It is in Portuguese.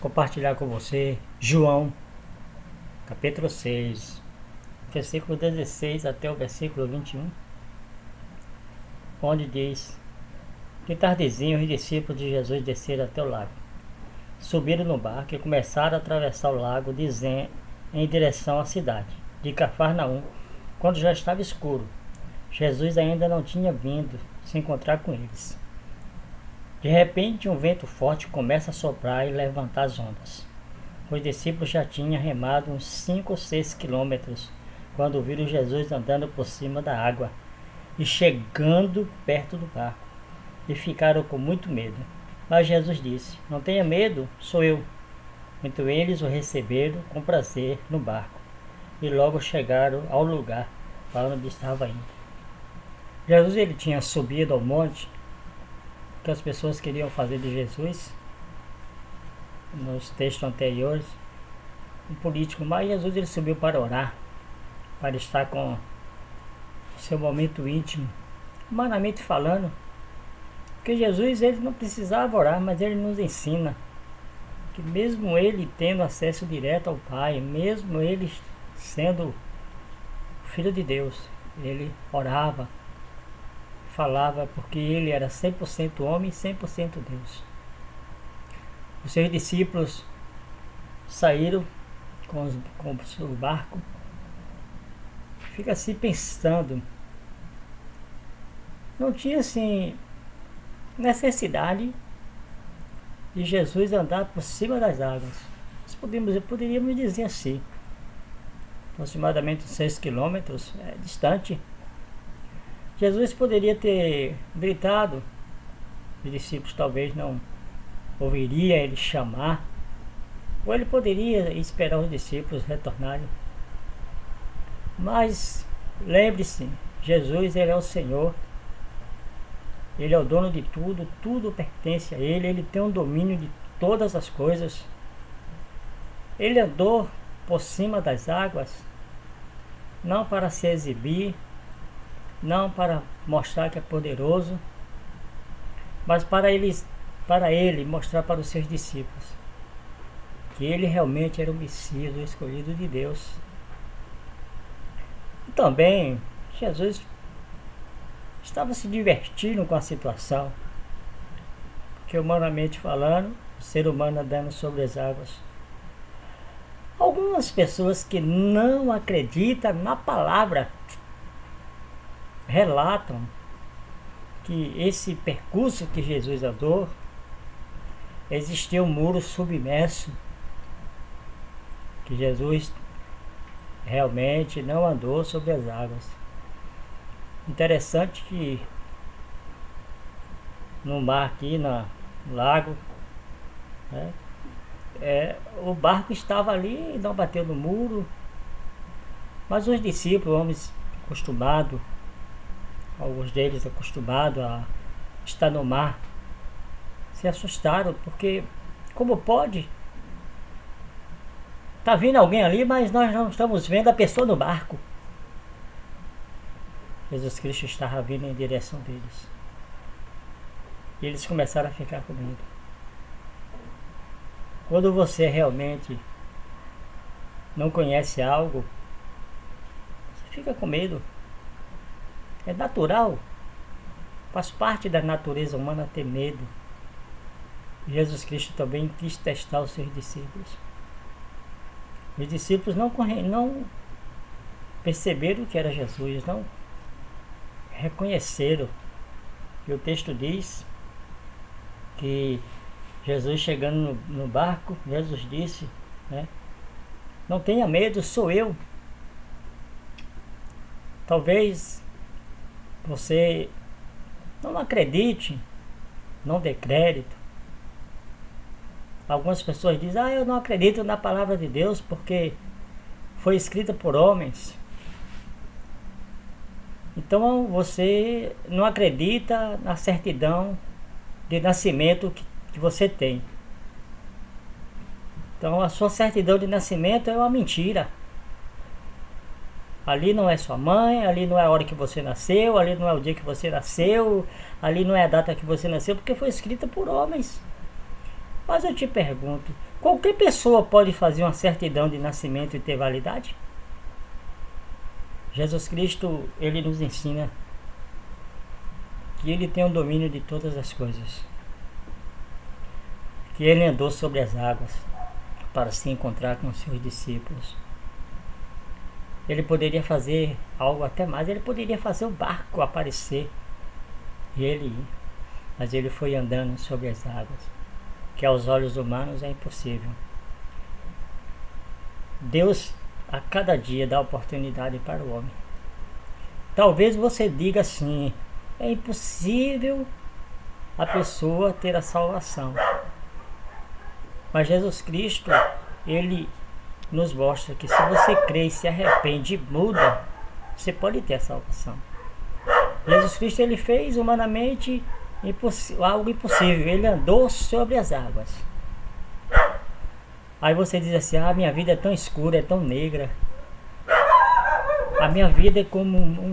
compartilhar com você João, capítulo 6, versículo 16 até o versículo 21, onde diz: De tardezinho os discípulos de Jesus desceram até o lago. Subiram no barco e começaram a atravessar o lago em direção à cidade de Cafarnaum, quando já estava escuro. Jesus ainda não tinha vindo se encontrar com eles. De repente, um vento forte começa a soprar e levantar as ondas. Os discípulos já tinham remado uns 5 ou 6 quilômetros quando viram Jesus andando por cima da água e chegando perto do barco, e ficaram com muito medo. Mas Jesus disse: Não tenha medo, sou eu. Então eles o receberam com prazer no barco e logo chegaram ao lugar para onde estava indo. Jesus ele tinha subido ao monte que as pessoas queriam fazer de Jesus nos textos anteriores, um político, mas Jesus ele subiu para orar, para estar com seu momento íntimo, humanamente falando, porque Jesus ele não precisava orar, mas ele nos ensina que mesmo ele tendo acesso direto ao Pai, mesmo ele sendo filho de Deus, ele orava, falava, porque ele era 100% homem e 100% Deus. Os seus discípulos saíram com o barco. Fica assim pensando, não tinha assim necessidade de Jesus andar por cima das águas. Nós poderíamos dizer assim, aproximadamente 6 quilômetros, é distante. Jesus poderia ter gritado, os discípulos talvez não ouviriam ele chamar, ou ele poderia esperar os discípulos retornarem. Mas lembre-se, Jesus ele é o Senhor, ele é o dono de tudo, tudo pertence a ele, ele tem um domínio de todas as coisas. Ele andou por cima das águas, não para se exibir, não para mostrar que é poderoso, mas para ele mostrar para os seus discípulos que ele realmente era o Messias, o escolhido de Deus. E também Jesus estava se divertindo com a situação, porque humanamente falando, o ser humano andando sobre as águas. Algumas pessoas que não acreditam na palavra relatam que esse percurso que Jesus andou, existia um muro submerso, que Jesus realmente não andou sobre as águas. Interessante que no mar aqui, no lago, né, o barco estava ali e não bateu no muro, mas os discípulos, homens acostumados, alguns deles acostumados a estar no mar, se assustaram, porque como pode? Está vindo alguém ali, mas nós não estamos vendo a pessoa no barco. Jesus Cristo estava vindo em direção deles. E eles começaram a ficar com medo. Quando você realmente não conhece algo, você fica com medo. É natural. Faz parte da natureza humana ter medo. Jesus Cristo também quis testar os seus discípulos. Os discípulos não perceberam que era Jesus, não reconheceram. E o texto diz que Jesus chegando no barco, Jesus disse, né, não tenha medo, sou eu. Talvez você não acredite, não dê crédito. Algumas pessoas dizem, eu não acredito na palavra de Deus porque foi escrita por homens. Então você não acredita na certidão de nascimento que você tem. Então a sua certidão de nascimento é uma mentira. Ali não é sua mãe, ali não é a hora que você nasceu, ali não é o dia que você nasceu, ali não é a data que você nasceu, porque foi escrita por homens. Mas eu te pergunto, qualquer pessoa pode fazer uma certidão de nascimento e ter validade? Jesus Cristo, ele nos ensina que ele tem o domínio de todas as coisas, que ele andou sobre as águas para se encontrar com os seus discípulos. Ele poderia fazer algo até mais, ele poderia fazer o barco aparecer e ele ir, mas ele foi andando sobre as águas, que aos olhos humanos é impossível. Deus a cada dia dá oportunidade para o homem. Talvez você diga assim: é impossível a pessoa ter a salvação. Mas Jesus Cristo, ele nos mostra que se você crê e se arrepende e muda, você pode ter a salvação. Jesus Cristo, ele fez humanamente algo impossível. Ele andou sobre as águas. Aí você diz assim: ah, minha vida é tão escura, é tão negra. A minha vida é como um